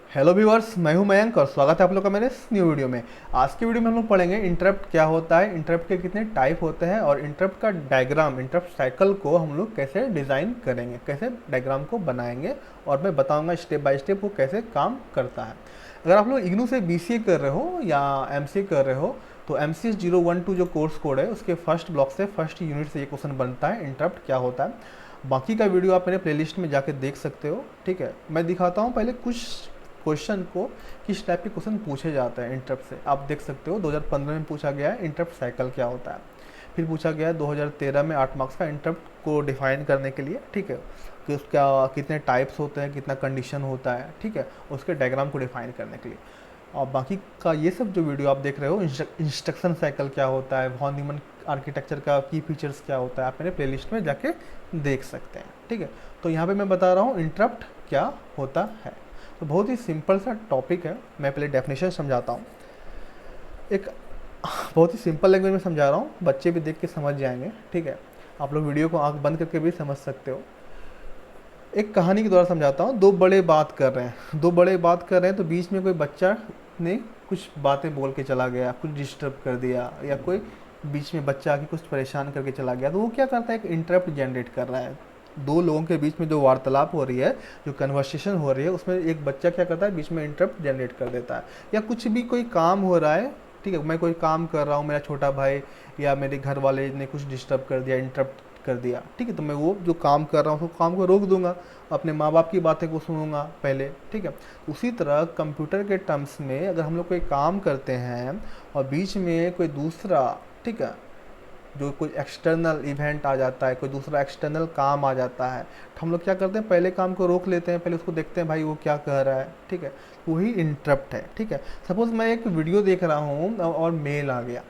Hello viewers, मैं हूं मयंक और स्वागत है आप लोग का मेरे इस न्यू वीडियो में। आज की वीडियो में हम लोग पढ़ेंगे इंटरप्ट क्या होता है, इंटरप्ट के कितने टाइप होते हैं और इंटरप्ट का डायग्राम, इंटरप्ट साइकिल को हम लोग कैसे डिज़ाइन करेंगे, कैसे डायग्राम को बनाएंगे और मैं बताऊंगा स्टेप बाय स्टेप वो कैसे काम करता है। अगर आप लोग इग्नू से बीसीए कर रहे हो या एमसीए कर रहे हो तो MCS 012 जो कोर्स कोड है उसके फर्स्ट ब्लॉक से फर्स्ट यूनिट से ये क्वेश्चन बनता है, इंटरप्ट क्या होता है। बाकी का वीडियो आप मेरे प्लेलिस्ट में जाके देख सकते हो। ठीक है, मैं दिखाता हूँ पहले कुछ क्वेश्चन को, किस टाइप के क्वेश्चन पूछे जाते हैं इंटरप्ट से। आप देख सकते हो 2015 में पूछा गया है इंटरप्ट साइकिल क्या होता है। फिर पूछा गया है 2013 में 8 मार्क्स का इंटरप्ट को डिफाइन करने के लिए। ठीक है, कि उसका कितने टाइप्स होते हैं, कितना कंडीशन होता है। ठीक है, उसके डायग्राम को डिफाइन करने के लिए। और बाकी का ये सब जो वीडियो आप देख रहे हो, इंस्ट्रक्शन साइकिल क्या होता है, वॉन न्यूमन आर्किटेक्चर का की फीचर्स क्या होता है, आप मेरे प्लेलिस्ट में जाके देख सकते हैं। ठीक है, तो यहाँ पे मैं बता रहा हूँ इंटरप्ट क्या होता है। तो बहुत ही सिंपल सा टॉपिक है, मैं पहले डेफिनेशन समझाता हूँ। एक बहुत ही सिंपल लैंग्वेज में समझा रहा हूँ, बच्चे भी देख के समझ जाएंगे। ठीक है, आप लोग वीडियो को आंख बंद करके भी समझ सकते हो। एक कहानी के द्वारा समझाता हूँ। दो बड़े बात कर रहे हैं, दो बड़े बात कर रहे हैं तो बीच में कोई बच्चा ने कुछ बातें बोल के चला गया, कुछ डिस्टर्ब कर दिया, या कोई बीच में बच्चा आके कुछ परेशान करके चला गया, तो वो क्या करता है, एक इंटरप्ट जनरेट कर रहा है। दो लोगों के बीच में जो वार्तालाप हो रही है, जो कन्वर्सेशन हो रही है, उसमें एक बच्चा क्या करता है, बीच में इंटरप्ट जनरेट कर देता है। या कुछ भी कोई काम हो रहा है, ठीक है, मैं कोई काम कर रहा हूँ, मेरा छोटा भाई या मेरे घर वाले ने कुछ डिस्टर्ब कर दिया, इंटरप्ट कर दिया। ठीक है, तो मैं वो जो काम कर रहा हूँ उसको काम को रोक दूंगा, अपने माँ बाप की बातें को सुनूंगा पहले। ठीक है, उसी तरह कंप्यूटर के टर्म्स में अगर हम लोग कोई काम करते हैं और बीच में कोई दूसरा, ठीक है, जो कोई एक्सटर्नल इवेंट आ जाता है, कोई दूसरा एक्सटर्नल काम आ जाता है, तो हम लोग क्या करते हैं, पहले काम को रोक लेते हैं, पहले उसको देखते हैं भाई वो क्या कह रहा है। ठीक है, वही इंटरप्ट है। ठीक है, सपोज मैं एक वीडियो देख रहा हूँ और मेल आ गया,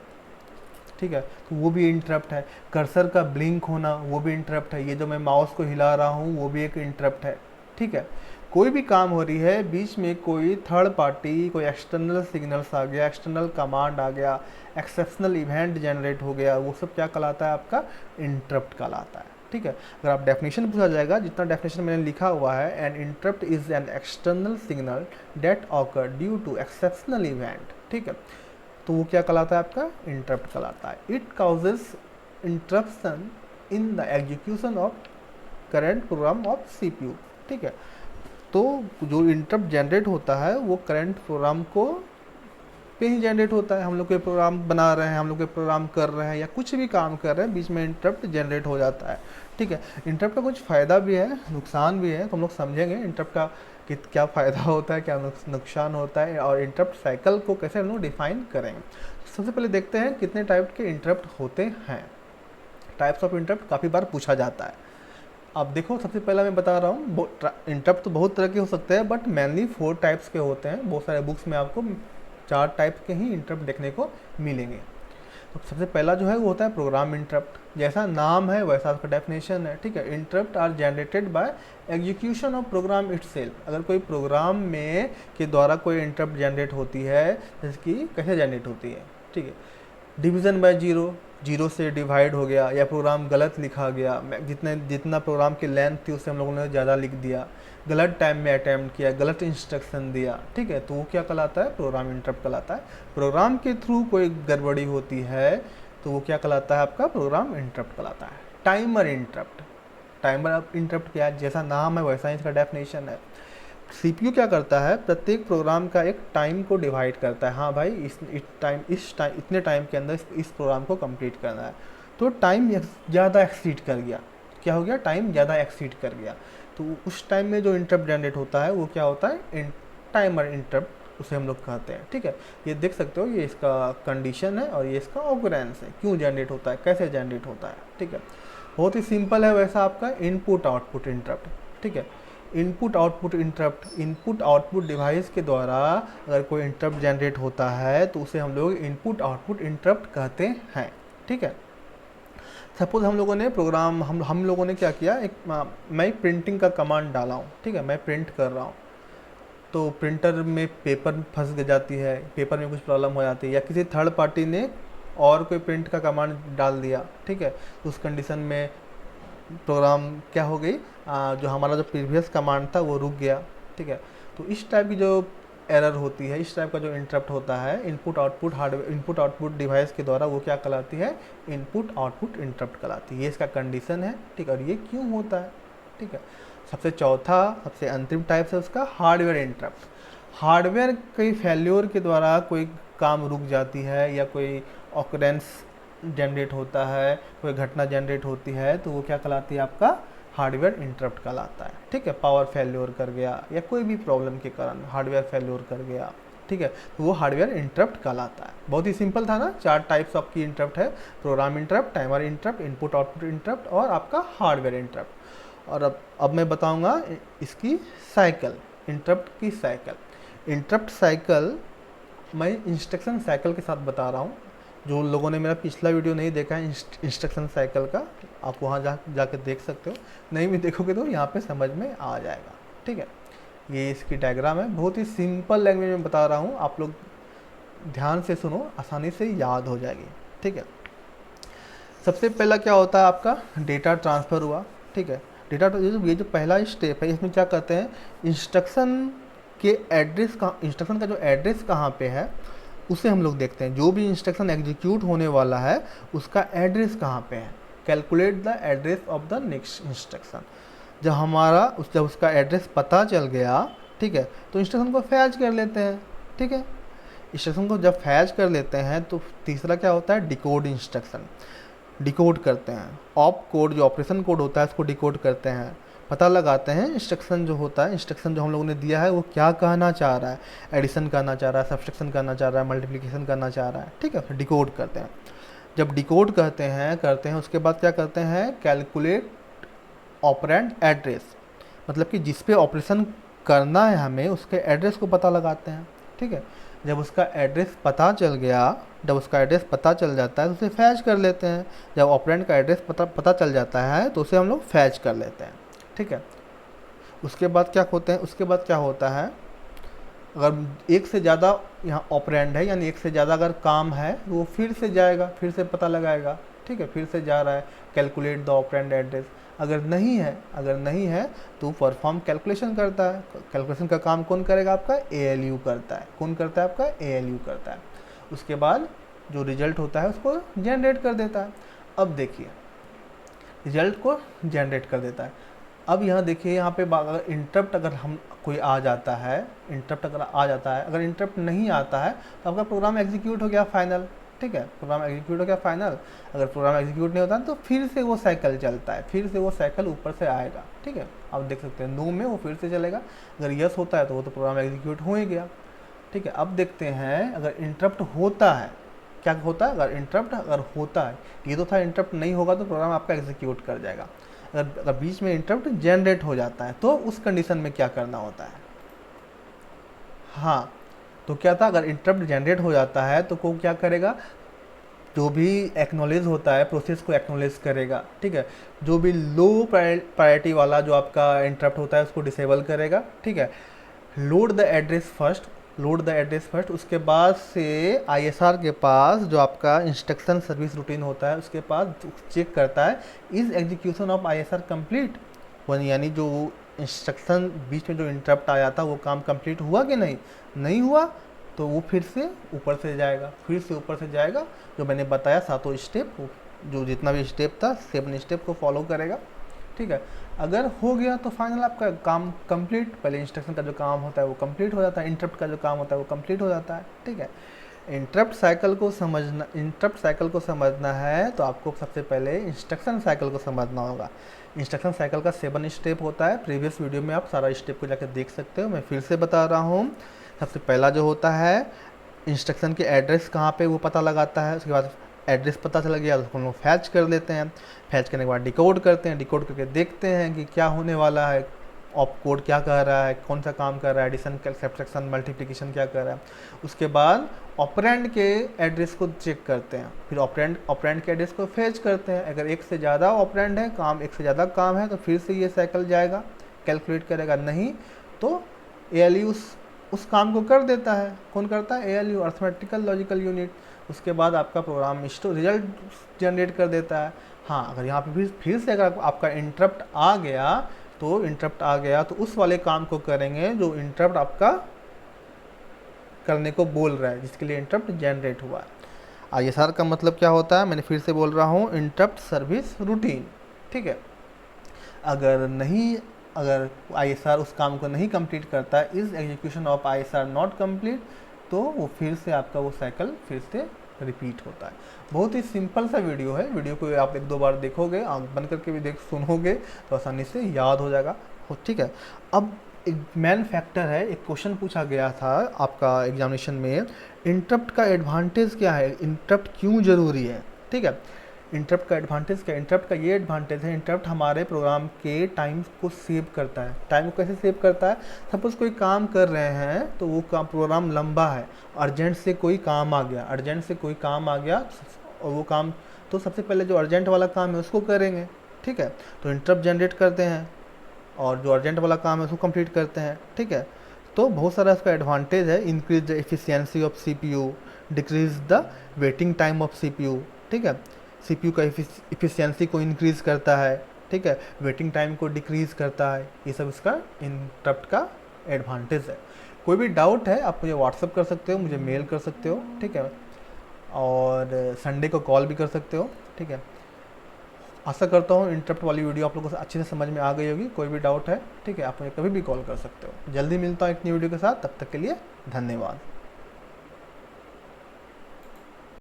ठीक है, तो वो भी इंटरप्ट है। कर्सर का ब्लिंक होना वो भी इंटरप्ट है। ये जो मैं माउस को हिला रहा हूँ वो भी एक इंटरप्ट है। ठीक है, कोई भी काम हो रही है, बीच में कोई थर्ड पार्टी, कोई एक्सटर्नल सिग्नल्स आ गया, एक्सटर्नल कमांड आ गया, एक्सेप्शनल इवेंट जनरेट हो गया, वो सब क्या कहलाता है, आपका इंटरप्ट कहलाता है। ठीक है, अगर आप डेफिनेशन पूछा जाएगा, जितना डेफिनेशन मैंने लिखा हुआ है, an interrupt is an external signal that occur due to exceptional event. ठीक है, तो वो क्या कहलाता है, आपका इंटरप्ट कहलाता है। It causes interruption in the execution of current program of CPU. ठीक है, तो जो इंटरप्ट जनरेट होता है वो करंट प्रोग्राम को पे ही जनरेट होता है। हम लोग कोई प्रोग्राम बना रहे हैं, हम लोग कोई प्रोग्राम कर रहे हैं या कुछ भी काम कर रहे हैं, बीच में इंटरप्ट जनरेट हो जाता है। ठीक है, इंटरप्ट का कुछ फ़ायदा भी है, नुकसान भी है, तो हम लोग समझेंगे इंटरप्ट का कि क्या फ़ायदा होता है, क्या नुकसान होता है, और इंटरप्ट साइकिल को कैसे हम लोग डिफाइन करेंगे। सबसे पहले देखते हैं कितने टाइप के इंटरप्ट होते हैं। टाइप्स ऑफ इंटरप्ट काफ़ी बार पूछा जाता है। अब देखो, सबसे पहला मैं बता रहा हूँ, इंटरप्ट तो बहुत तरह के हो सकते हैं, बट मेनली 4 टाइप्स के होते हैं। बहुत सारे बुक्स में आपको 4 टाइप के ही इंटरप्ट देखने को मिलेंगे। तो सबसे पहला जो है वो होता है प्रोग्राम इंटरप्ट। जैसा नाम है वैसा उसका डेफिनेशन है। ठीक है, interrupt are generated by execution of program itself. अगर कोई प्रोग्राम में के द्वारा कोई इंटरप्ट जनरेट होती है, जैसे कि कैसे जनरेट होती है, ठीक है, डिवीज़न बाय जीरो, जीरो से डिवाइड हो गया, या प्रोग्राम गलत लिखा गया, जितना प्रोग्राम की लेंथ थी उससे हम लोगों ने ज़्यादा लिख दिया, गलत टाइम में अटैम्प्ट किया, गलत इंस्ट्रक्शन दिया। ठीक है, तो वो क्या कहलाता है, प्रोग्राम इंटरप्ट कहलाता है। प्रोग्राम के थ्रू कोई गड़बड़ी होती है तो वो क्या कहलाता है, आपका प्रोग्राम इंटरप्ट कहलाता है। टाइमर इंटरप्ट, टाइमर इंटरप्ट क्या है, जैसा नाम है वैसा ही इसका डेफिनेशन है। सीपीयू क्या करता है, प्रत्येक प्रोग्राम का एक टाइम को डिवाइड करता है। हाँ भाई, इस टाइम इतने टाइम के अंदर इस प्रोग्राम को कंप्लीट करना है। तो टाइम ज़्यादा एक्सीड कर गया, क्या हो गया, टाइम ज़्यादा एक्सीड कर गया, तो उस टाइम में जो इंटरप्ट जनरेट होता है वो क्या होता है, टाइमर इंटरप्ट उसे हम लोग कहते हैं। ठीक है, ये देख सकते हो, ये इसका कंडीशन है और ये इसका ऑकरेंस है, क्यों जनरेट होता है, कैसे जनरेट होता है। ठीक है, बहुत ही सिंपल है वैसा आपका इनपुट आउटपुट इंटरप्ट। ठीक है, input output interrupt, input output device के द्वारा अगर कोई इंटरप्ट जनरेट होता है तो उसे हम लोग इनपुट आउटपुट इंटरप्ट कहते हैं। ठीक है, सपोज हम लोगों ने प्रोग्राम, हम लोगों ने क्या किया, मैं प्रिंटिंग का कमांड डाला हूँ। ठीक है, मैं प्रिंट कर रहा हूँ, तो प्रिंटर में पेपर फंस जाती है, पेपर में कुछ प्रॉब्लम हो जाती है, या किसी थर्ड पार्टी ने और कोई प्रिंट का कमांड डाल दिया। ठीक है, तो उस कंडीशन में प्रोग्राम क्या हो गई, जो हमारा जो प्रीवियस कमांड था वो रुक गया। ठीक है। तो इस टाइप की जो एरर होती है, इस टाइप का जो इंटरप्ट होता है, input output hardware input output device के द्वारा, वो क्या कहलाती है, इनपुट आउटपुट इंटरप्ट कहलाती है। ये इसका कंडीशन है, ठीक है। और ये क्यों होता है, ठीक है। सबसे चौथा, सबसे अंतिम टाइप है उसका हार्डवेयर इंटरप्ट। हार्डवेयर कई फेल्योर के द्वारा कोई काम रुक जाती है या कोई ऑकरेंस जनरेट होता है, कोई घटना जनरेट होती है, तो वो क्या कहलाती है, आपका हार्डवेयर इंटरप्ट कहलाता है, ठीक है। पावर फेल्योर कर गया या कोई भी प्रॉब्लम के कारण हार्डवेयर फेल्योर कर गया, ठीक है, तो वो हार्डवेयर इंटरप्ट कहलाता है। बहुत ही सिंपल था ना, 4 टाइप्स ऑफ की इंटरप्ट है, program interrupt, timer interrupt, input output interrupt और आपका हार्डवेयर इंटरप्ट। और अब मैं बताऊंगा इसकी साइकिल, इंटरप्ट की साइकिल। इंटरप्ट साइकिल मैं इंस्ट्रक्शन साइकिल के साथ बता रहा हूँ। जो लोगों ने मेरा पिछला वीडियो नहीं देखा है इंस्ट्रक्शन साइकिल का, आप वहाँ जाके देख सकते हो, नहीं भी देखोगे तो यहाँ पे समझ में आ जाएगा, ठीक है। ये इसकी डायग्राम है, बहुत ही सिंपल लैंग्वेज में बता रहा हूँ, आप लोग ध्यान से सुनो, आसानी से याद हो जाएगी, ठीक है। सबसे पहला क्या होता है, आपका डेटा ट्रांसफ़र हुआ, ठीक है। ये जो पहला स्टेप है, इसमें क्या करते हैं, इंस्ट्रक्शन के एड्रेस का, इंस्ट्रक्शन का जो एड्रेस कहाँ पे है उसे हम लोग देखते हैं। जो भी इंस्ट्रक्शन एग्जीक्यूट होने वाला है उसका एड्रेस कहाँ पे है, calculate the address of the next instruction. जब उसका एड्रेस पता चल गया, ठीक है, तो इंस्ट्रक्शन को फैच कर लेते हैं, ठीक है। इंस्ट्रक्शन को जब फैच कर लेते हैं तो तीसरा क्या होता है, डिकोड इंस्ट्रक्शन। डिकोड करते हैं, ऑप कोड जो ऑपरेशन कोड होता है उसको डिकोड करते हैं, पता लगाते हैं इंस्ट्रक्शन जो होता है, इंस्ट्रक्शन जो हम लोगों ने दिया है वो क्या कहना चाह रहा है, एडिशन करना चाह रहा है, सब्सट्रैक्शन करना चाह रहा है, मल्टीप्लिकेशन करना चाह रहा है, ठीक है। डिकोड करते हैं। जब डिकोड करते हैं उसके बाद क्या करते हैं, कैलकुलेट ऑपरेंड एड्रेस, मतलब कि जिस पे ऑपरेशन करना है हमें उसके एड्रेस को पता लगाते हैं, ठीक है। जब उसका एड्रेस पता चल गया, जब उसका एड्रेस पता चल जाता है तो उसे फैच कर लेते हैं। जब ऑपरेंड का एड्रेस पता चल जाता है तो उसे हम लोग फैच कर लेते हैं, ठीक है। उसके बाद क्या होता है, अगर एक से ज़्यादा यहाँ ऑपरेंड है, यानी एक से ज़्यादा अगर काम है वो फिर से जाएगा, फिर से पता लगाएगा, ठीक है, फिर से जा रहा है, कैलकुलेट द ऑपरेंड एड्रेस। अगर नहीं है तो परफॉर्म कैलकुलेशन करता है। कैलकुलेशन का काम कौन करेगा, आपका ALU करता है। कौन करता है, आपका ALU करता है। उसके बाद जो रिजल्ट होता है उसको जनरेट कर देता है। अब देखिए, रिजल्ट को जनरेट कर देता है। अब यहाँ देखिए, यहाँ पे अगर इंटरप्ट अगर हम कोई आ जाता है, अगर इंटरप्ट नहीं आता है तो आपका प्रोग्राम एग्जीक्यूट हो गया फाइनल, ठीक है, प्रोग्राम एग्जीक्यूट हो गया फाइनल। अगर प्रोग्राम एग्जीक्यूट नहीं होता तो फिर से वो साइकिल चलता है, फिर से वो साइकिल ऊपर से आएगा, ठीक है। आप देख सकते हैं नो में वो फिर से चलेगा, अगर यस होता है तो वो तो प्रोग्राम एग्जीक्यूट हो ही गया, ठीक है। अब देखते हैं अगर इंटरप्ट होता है, क्या होता है, अगर होता है, ये तो था इंटरप्ट नहीं होगा तो प्रोग्राम आपका एग्जीक्यूट कर जाएगा। अगर बीच में इंटरप्ट जनरेट हो जाता है तो उस कंडीशन में क्या करना होता है, हाँ, तो क्या था, अगर इंटरप्ट जनरेट हो जाता है तो को क्या करेगा, जो भी एक्नॉलेज होता है प्रोसेस को एक्नॉलेज करेगा, ठीक है। जो भी लो प्रायोरिटी वाला जो आपका इंटरप्ट होता है उसको डिसेबल करेगा, ठीक है। लोड द एड्रेस फर्स्ट, उसके बाद से ISR के पास जो आपका इंस्ट्रक्शन सर्विस रूटीन होता है उसके पास चेक करता है, is execution of ISR complete, यानी जो इंस्ट्रक्शन बीच में जो इंटरप्ट आया था वो काम कंप्लीट हुआ कि नहीं हुआ, तो वो फिर से ऊपर से जाएगा, जो मैंने बताया 7 स्टेप, जो जितना भी स्टेप था 7 स्टेप को फॉलो करेगा, ठीक है। अगर हो गया तो फाइनल आपका काम कंप्लीट, पहले इंस्ट्रक्शन का जो काम होता है वो कंप्लीट हो जाता है, इंटरप्ट का जो काम होता है वो कंप्लीट हो जाता है, ठीक है। इंटरप्ट साइकिल को समझना है तो आपको सबसे पहले इंस्ट्रक्शन साइकिल को समझना होगा। इंस्ट्रक्शन साइकिल का 7 स्टेप होता है, प्रीवियस वीडियो में आप सारा स्टेप को जाकर देख सकते हो, मैं फिर से बता रहा हूँ। सबसे पहला जो होता है, इंस्ट्रक्शन के एड्रेस कहाँ पे वो पता लगाता है, उसके बाद एड्रेस पता चल गया तो उसको हम लोग फैच कर लेते हैं, फैच करने के बाद डिकोड करते हैं, डिकोड करके देखते हैं कि क्या होने वाला है, ऑप कोड क्या कह रहा है, कौन सा काम कर रहा है, एडिशन, सब्ट्रैक्शन, मल्टीप्लिकेशन क्या कर रहा है। उसके बाद ऑपरेंड के एड्रेस को चेक करते हैं, फिर ऑपरेंड के एड्रेस को फैच करते हैं। अगर एक से ज़्यादा ऑपरेंड है, एक से ज़्यादा काम है तो फिर से ये साइकिल जाएगा, कैलकुलेट करेगा, नहीं तो ALU उस काम को कर देता है। कौन करता है, ALU, अर्थमेटिकल लॉजिकल यूनिट। उसके बाद आपका प्रोग्राम रिजल्ट जनरेट कर देता है। हाँ, अगर यहाँ पे फिर से अगर आपका इंटरप्ट आ गया तो इंटरप्ट आ गया तो उस वाले काम को करेंगे जो इंटरप्ट आपका करने को बोल रहा है, जिसके लिए इंटरप्ट जनरेट हुआ है। ISR का मतलब क्या होता है, मैंने फिर से बोल रहा हूँ, इंटरप्ट सर्विस रूटीन। ठीक है, अगर ISR उस काम को नहीं कंप्लीट करता है, is execution of ISR not complete, तो वो फिर से आपका वो साइकिल फिर से रिपीट होता है। बहुत ही सिंपल सा वीडियो है, वीडियो को आप एक दो बार देखोगे, आंख बंद करके भी सुनोगे तो आसानी से याद हो जाएगा। ठीक है, अब एक मेन फैक्टर है, एक क्वेश्चन पूछा गया था आपका एग्जामिनेशन में, इंटरप्ट का एडवांटेज क्या है, इंटरप्ट क्यों ज़रूरी है। ठीक है, इंटरप्ट का एडवांटेज क्या है, इंटरप्ट का ये एडवांटेज है, इंटरप्ट हमारे प्रोग्राम के टाइम को सेव करता है। टाइम को कैसे सेव करता है, सपोज़ कोई काम कर रहे हैं तो वो काम प्रोग्राम लंबा है, अर्जेंट से कोई काम आ गया, और वो काम, तो सबसे पहले जो अर्जेंट वाला काम है उसको करेंगे। ठीक है, तो इंटरप्ट जनरेट करते हैं और जो अर्जेंट वाला काम है उसको कंप्लीट करते हैं। ठीक है, तो बहुत सारा इसका एडवांटेज है, increase the efficiency of CPU, decrease the waiting time of CPU। ठीक है, CPU का एफिशिएंसी को इंक्रीज करता है। ठीक है, वेटिंग टाइम को डिक्रीज करता है। ये सब इसका इंटरप्ट का एडवांटेज है। कोई भी डाउट है आप मुझे व्हाट्सअप कर सकते हो, मुझे मेल कर सकते हो। ठीक है, और संडे को कॉल भी कर सकते हो। ठीक है, आशा करता हूँ इंटरप्ट वाली वीडियो आप लोगों को अच्छे से समझ में आ गई होगी। कोई भी डाउट है, ठीक है, आप मुझे कभी भी कॉल कर सकते हो। जल्दी मिलता हूँ एक नई वीडियो के साथ, तब तक के लिए धन्यवाद।